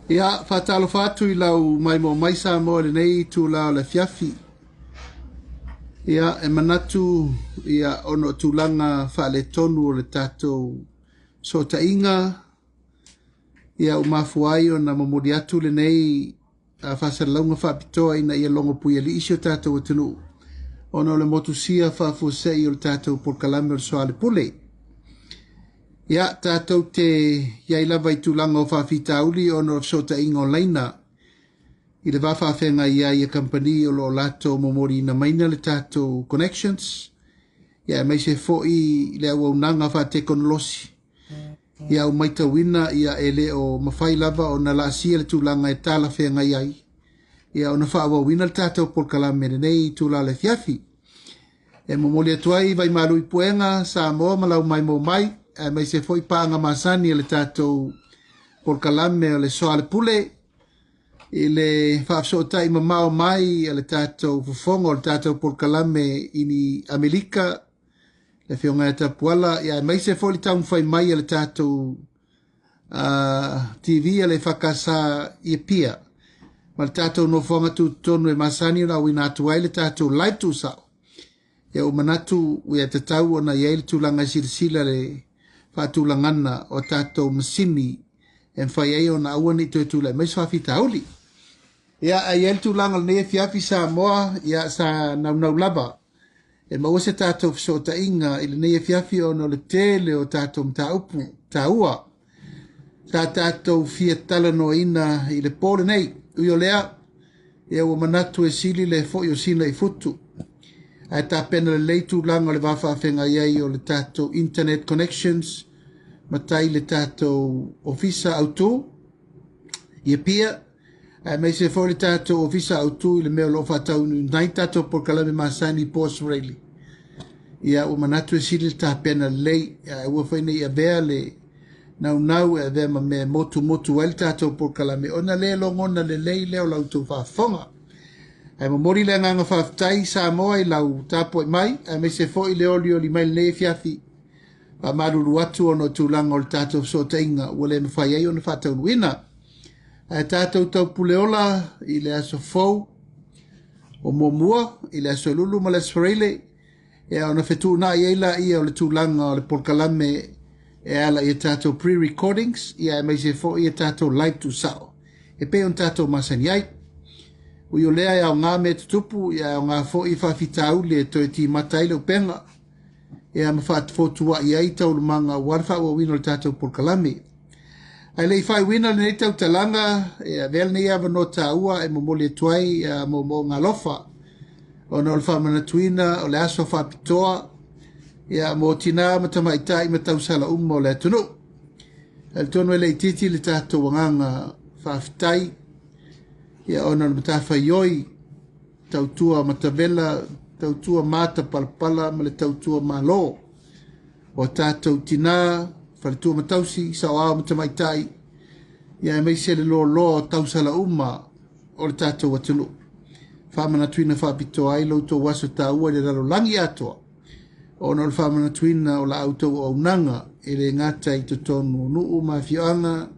Ia whatalo whatu I lau mai mo mai Samoa le nei tu lau le fiafi. Ia manatu ia ono tūlanga whaale tonu o le tātou so ta inga. Ia umafuai o na mamuri atu le nei a whasalaunga whapitoa ina ia longo pui ali isi o tātou atunu. Ono le motusia whafusei o le tātou porkalame o le soale pule. Ia tātou te iaila vai tūlanga o whawhitauli o no sota ingo leina. I le whawhawhenga ia i a company o lo lato momori na maina le tātou connections. Ia mai se foi le au nanga wha te konolosi. Ia o maita wina ia ele o mawhai lava o na la asia le tūlanga e tāla whenga iai. Ia o na whaawa wina le tātou porkalame nei tūla le fiafi. E momoli atuai vai malu I puenga Samoa malau mai mo mai. Mai se foi panga masani le tātou porkalame o le soale pule I le whaafsota I mamao mai le tātou fufongo le tātou porkalame ini Amerika le whionga e tapuala ia mai se foi taun whai mai le tātou TV le whakasa I pia ma le tātou no whonga tu tonu e masani o na wina atuai le tātou live tu sao ia o manatu ua te tau o na iei le tūlanga silasila le whatulangana o tātou masini en whai ei o na auani tue tūlai mai swafi tauli. Ia ai el tūlanga le fiafi Samoa ia sa nau lava. E maua se tātou fsota inga I le nei fiafi o no le tele o tātou mtaupu, taua. Sa tātou fia tala no ina I le pole nei, uio lea, ia ua manatu e sili le fo o sina I futu. Ai tā pena le leitu langa le whawhawhenga iei o le tātou internet connections, matai le tātou ofisa autu, ia pia, ai mai se fo le tātou ofisa autu I le meo lo whatau nai tātou porkalame masani Aso Faraile. Ia o manatu e sili tā pena lei, ia ua whaine ia vea le nau e vea ma me motu wale tātou porkalame, ona le longona le lei leo lautu whafonga. Ai mamori le nganga whaftai Samoa I lau tāpo I mai, ai me se fo I le oli mai le fiafi. A maruru atu ono tūlanga o le tātou so tainga, ua le mwhai ei ono whatau nuina. Ai tātou tau puleola I le aso fau, o momua, I le aso lulu ma le Aso Faraile, e ona whetu na I eila ia o le tūlanga o le porkalame e ala I tātou pre-recordings, ia mai se fo I tātou live tu sao. E pe on tātou masani ai. Ui o lea ia o ngā me tutupu, ia o ngā fo I whawhitau le toi ti matai le upenga, ia ma whaatfotua I ai tau manga warwha ua wino le tātou porkalame. Ai lei whai wina le nei tau talanga, ia vel nei awa no tā ua e momoli tuai mo ngā lofa, o na o le whamana tuina o le aso whapitoa, ia mo tina matamaitai ma tau sala o le atunu. Al tonu e lei titi le tātou wanganga whawhitai, ia ona le matafa ioi, tautua matavela, tautua mata palapala, ma le tautua malo, o tātou tina, whaletua matausi, saoao matamaitai, ia mai se le lo tausala o le tātou atunu. Whamana tuina whapito ai loutou waso tā ua le raro langi atoa, ona le whamana tuina o la autou o unanga, e le ngata I totonu nuu mawhioanga,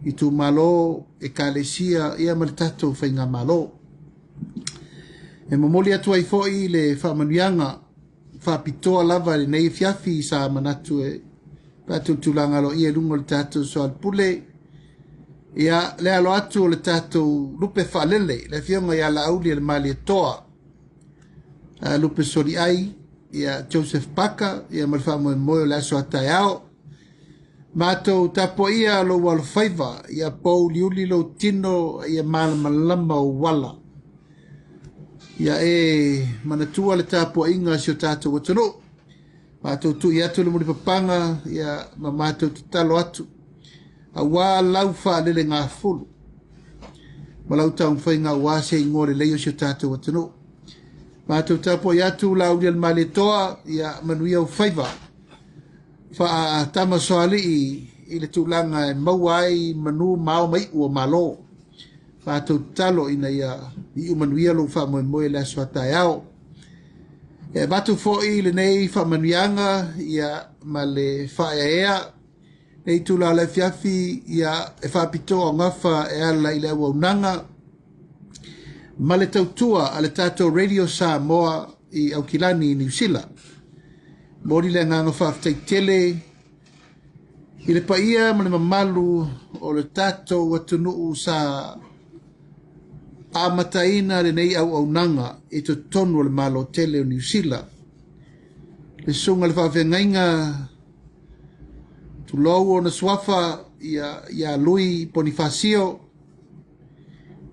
I tu malo e kalesia ia ma le tātou whainga malo. E mamoli atu ai foi le whamanuianga whapitoa lava le nei fiafi sa manatu e patu tulanga lo ia lungo le tātou soal pule. Ia le alo atu le tātou lupe whalele, le fionga ia la auli le mali e toa. Lupe sori ai, ia Joseph Paka, ia malwha moe le aso atai ao. Mātou tapo ia lo wal whaiva, ia pou liuli lo tino, ia malamalama o wala. Ia manatua le tapo inga si o tātou watano. Mātou tu ia tu le muri papanga, ia mātou talo atu. A wā lau wha lele ngā fulu. Malau tau mwhai ngā wā se ingore leo si o tātou watano. Mātou tapo ia tu lau lia male toa, ia manuia o whaiva. Fa tama soali I le tūlanga e mauai manu mao mai ua malo. Fa tau talo ina ia I umanuia lo fa moe le aso atai ao. E batu fo I le nei fa manuianga ia ma le fa ea nei tula le fiafi ia e whapitoa ngafa e ala i le waunanga ma le tautua a le tatou radio Samoa i Aukilani i New Zealand. Mori le nganga whaftaitele i le paia ma le mamalu o le tatou watunuu sa amataina le nei au nanga i to tonu le malo tele o New Zealand. Le sunga le whawhengainga tu lau o na swafa ia lui Bonifacio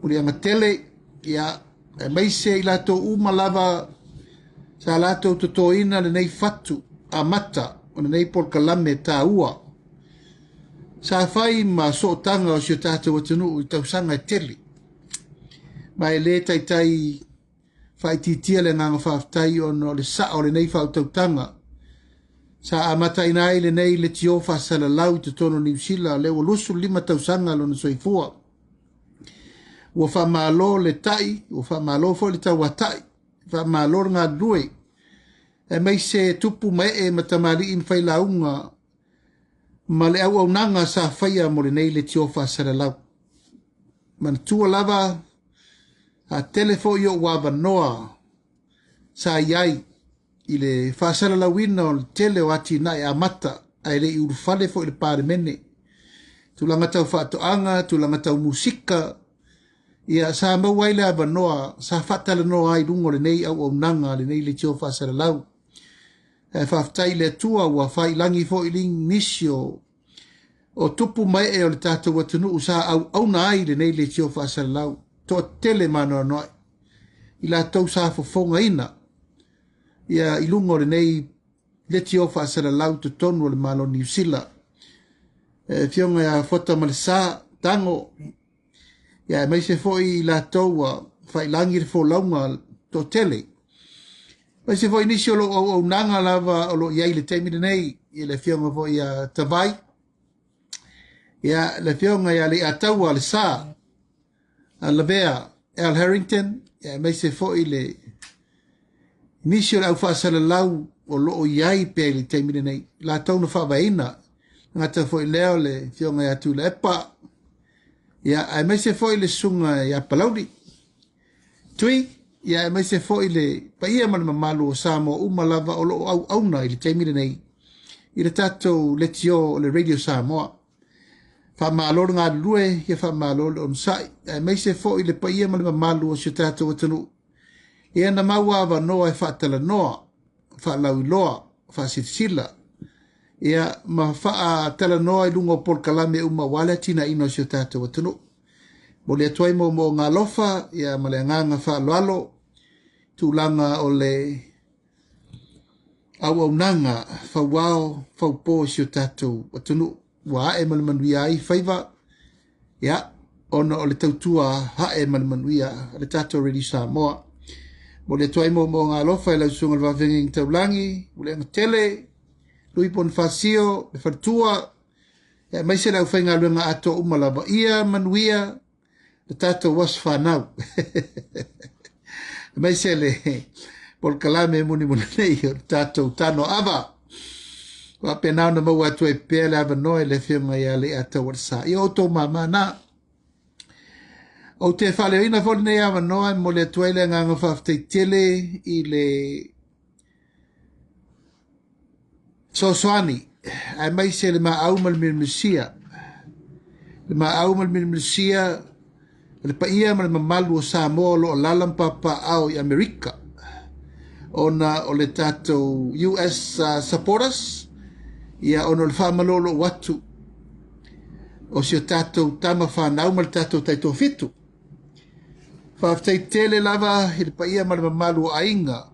uri anga tele ia e meise i lato umalava sa lato totoina le nei fatu a mata o nei polkalame ta ua sa fai ma so tanga o si o tātou atunu i tausanga e tele mai le tai fai titia le nganga whaftai o no le sa o le nei whautautanga sa amata ina le nei le tio whasala lau te tono New Zealand le o lusu 5 tausanga lo na soifua ua whamalo le tai ua whamalo fo le tau atai whamalo ngā due e mei se tupu mai e matamari in whai launga ma le au nanga sa whaia mo le nei le tio whasala lau man tua lava a telefo yo wava noa sa iai i le whasala lawina o le tele o ati na e amata ai le i urufale fo i le pare mene tulanga tau whaatoanga tulanga tau musika ia sa mawai le ava noa sa whatala noa ai rungo le nei au nanga le nei le tio whasala lau e whaftai le tua ua whai langi fo i ling nisio o tupu mai e o le tātou watunu sa au na ai le nei le tio whasala lau to tele mano noi i la tau sa fofonga ina ia i lungo le nei le tio whasala lau to tonu le malo New Zealand fionga ia fota ma le sa tango ia mai se foi i la tau whai langi le fo launga to tele mai se foi nisio lo au nanga lava o lo iai le teimi nei i le fionga foi a tawai ia le fionga ia le ataua le sa a Lavea Al Harrington ia mai se foi le nisio au whaasala lau o loo iai pe le teimine nei la tau na whawaina ngata foi leo le fionga ia tu le epa ia ai mai se foi le sunga ia palauri tui ia mai se foi le paia ma malu o Samoa umalava o loo au auna i le teimine nei i le tatou le tio le radio Samoa whamalor ngā lue ia whamalor on sai mai se foi le paia ma malu o si tatou watanu ia na maua wa noa e whaatala noa, whaalau loa, whaasitisila. Ia ma whaatala noa i lungo polkalame uma wale tina ino si o tātou watunu. Mo le atuai mo ngā lofa, ia ma le nganga whaaloalo, tūlanga o le au nanga, whauao, whaupo si o tātou watunu. Wa e malamanuia ai whaiva, ia, ono o le tautua hae malamanuia, le tātou ready Samoa. Mo le tuai mo ngā lofa e lau sunga le wawhengi ngā taulangi, mo le tele, lui Bonifacio, le whartua, e mai se lau whainga luenga ato umalawa ia manuia, le tātou was whanau. Mai se le polkalame muni nei, le tātou tano awa. Wa penau na mau atu e pēr le awa noe le whiunga ia le ato warsa. I o tō mamana, o te whale ina whole nei awa noa mo le tuaile nganga whaaftei tele i le sosoani. Ai mai se le ma aumal mirmisia. Le ma aumal mirmisia le paia ma le mamalu o Samoa lo lalampa pa au i Amerika. Ona o le tatou US supporters ia ono le whamalolo watu o si o tatou tama whanau ma le tatou taito fitu. Whaaftei tele lava i le paia ma le mamalu o ainga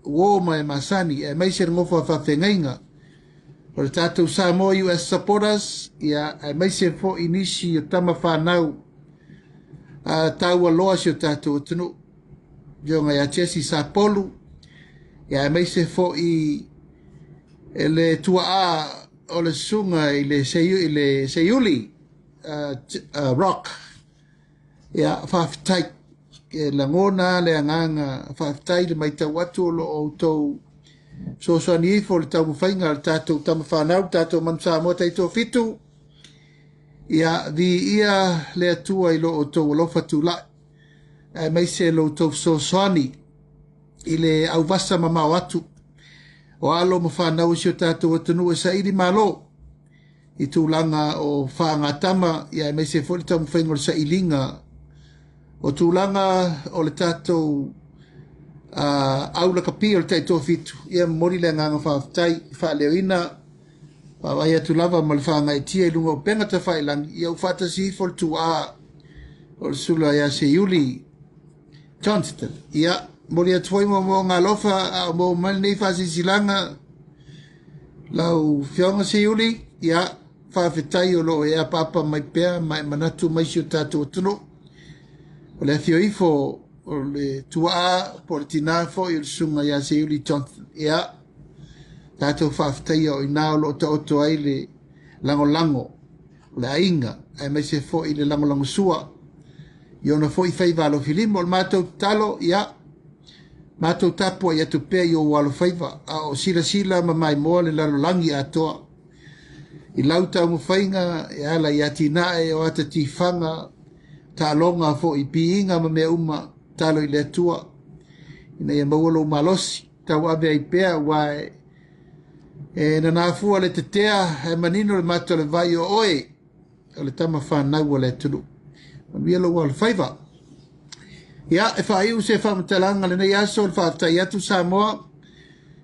uo ma e masani e mai se ngofa whawhengainga o le tatou Samoa US supporters ia e mai se fo inisi o tama whanau tau aloa si o tatou atunu vionga ia Jesse Sapolu ia e mai se fo i le tua a o le sunga i le seiuli rock ia whaafitai e langona le anganga whaafitai le mai tau atu o lo o tau so ni fo le tau mwhainga le tatou tama whanau tatou mansa mo taito fitu Ia vi ia le atua I lo o tau alofa tula. Mai se lo tau so soani I le au vasa mamau atu. O alo ma whanau si o tātou atanu e sa iri malo. I tūlanga o whaangatama ia mai se foli tau mwhaingol sa ilinga. O tūlanga o le tātou aula kapi o le taito fitu. Ia mori le nganga whaafitai, whaaleoina, whaawai atu lava ma le whaanga I tia I lunga o penga ta whailangi. Ia u whaatasi fol tu a o le sula ia se Yuli Johnston. Ia mori atu wai mo ngā lofa mo mali nei whaasi silanga lau whionga se Yuli. Ia whaafetai o lo ea papa mai pea mai manatu mai si o tātou atunu. O le fio ifo o le tua po le tina fo I le sunga ia se Yuli Johnson. Ia tātou whaafetai o ina o lo ta oto ai le lango le ainga ai mai se fo I le lango sua. Iona fo I whaiva alo filimo o le mātou talo ia mātou tapo ia Tupea I o walo whaiva a o sila ma mai moa le lalolangi atoa. I lauta mo whainga e ala I atina e o ata tifanga ta longa fo I piinga ma mea uma talo I le atua. Ina ia maualo malosi tau abe ai pea wae e na nafua le tetea e manino le mato le vai o oe o le tama whanau o le tulu. Manuia lo wal whaiva. Ia e whaiu se whamatalanga le nei aso le whaatai atu Samoa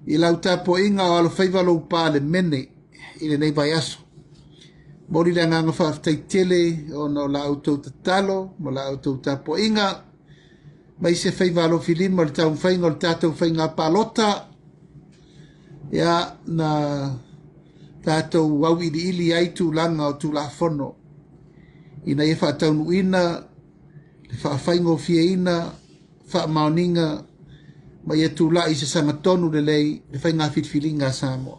I lauta po inga o alo whaiva lo upa le mene I le nei vai aso. Mori le nganga whaatai tele o no la autou tatalo, mo la autou tapo inga. Mai se whaiva alo filima le tau whainga o le tātou whainga palota. Ia na tātou wau ili ai tūlanga o tūla whono. Ina e whaatau nuina, le whaawhainga o fia ina, whaamaoninga, mai e tūla I se sangatonu le lei, le whainga whitwhilinga Samoa.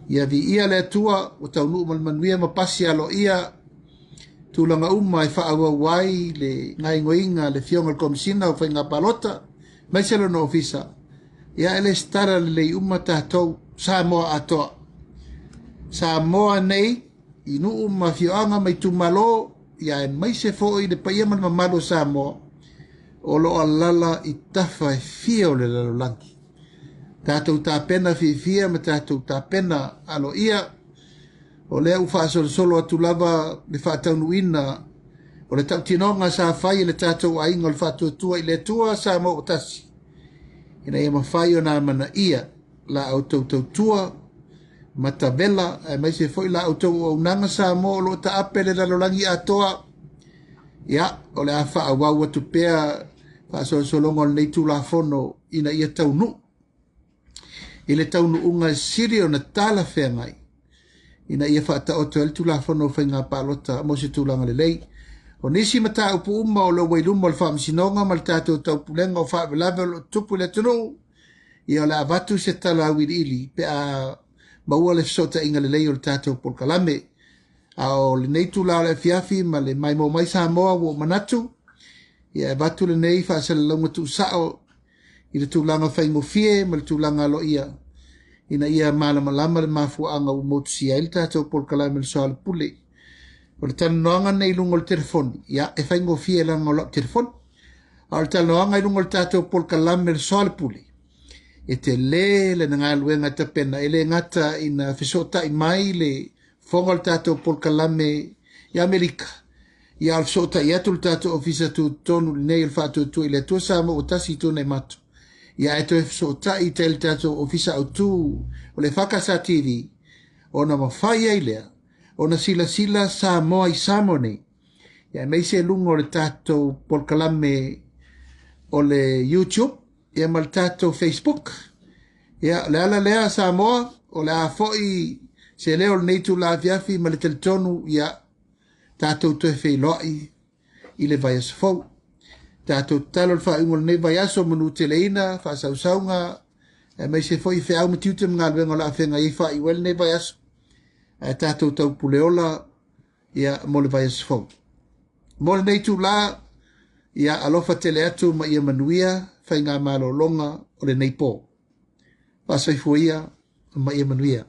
Ia vi ia le atua, o tau nuu manuia mapasi alo ia, tūlanga uma e whaawa wai, le ngai ngoinga, le fionga le komisina o whainga palota, mai se lo no ofisa. Ia ele stara le lei uma tātou Samoa atoa. Samoa nei, I nuu ma fioanga mai tumalo, ia e mai se fo I le paia man mamalo Samoa, o lo alala I tafa e fia o le lalolangi. Tātou tā pena fia ma tātou tā pena alo ia, o lea u whaasolo solo atu lava le whaataunuina, o le tau tinonga sa whai le tātou ainga le whaatuatua I le tua sa mo o tasi. Ina ia mawhai o nā mana ia, la au tautua, matavela, e mai se foi la au tau au nanga sa mo o lo ta ape le lalolangi atoa. Ia, o le a wha awau atu pea, whaasolo solongo le nei tūla fono ina ia tau nu. I le taunu unga siri o na tala whea ngai. Ina ia whaata o tu tula whanau whainga palota mo se tūlanga le lei. O nisi mata upu uma o lo wailuma o le whaamisinonga ma le tātou taupulenga o whaavelawe o tupu le tunu. Ia o le avatu se tala awiri ili pe a maua le sota inga le lei o le tātou polkalame. A o le nei tula o le fiafi ma le mai mo mai Samoa o manatu. Ia avatu le nei whaasala launga tu sao I le tūlanga whaingofie ma le tūlanga lo ia. Ina ia malama le mafuanga u motu sia il tātou polkalame le soale pule. O le talanoanga nei lungo le telefoni. Ia e whaingofie langa o lo telefoni. A le talanoanga I lungo le tātou polkalame le soale pule. E te le ngā luenga ta pena. E le ngata ina whisota I mai le whonga le tātou polkalame I Amerika. Ia al whisota I atu le tātou ofisa tu tonu le nei il whātua tu I le tua sama o tasi tu nei matu. Ia e toi so tai te le tātou ofisa au tū o le whakasa TV o na mawhai ai lea o na sila Samoa I Samone. Ia mei se lungo le tātou polkalame o le YouTube ia ma le tātou Facebook. Ia le ala lea Samoa o le a foi se leo le neitu la afiafi ma le teletonu ia tātou toe whei loi I le vai asafau. Tātou talo le whaingol nei vai aso manu te leina, whaasausaunga, e mai se foi whea au matiutam ngā luenga la whenga I wha I wel nei vai aso. Tātou tau puleola, ia mo le vai aso fau. Mo le nei tū la, ia alofa tele atu ma ia manuia, whainga malo longa o le nei pō. Whaasaifuia ma ia manuia.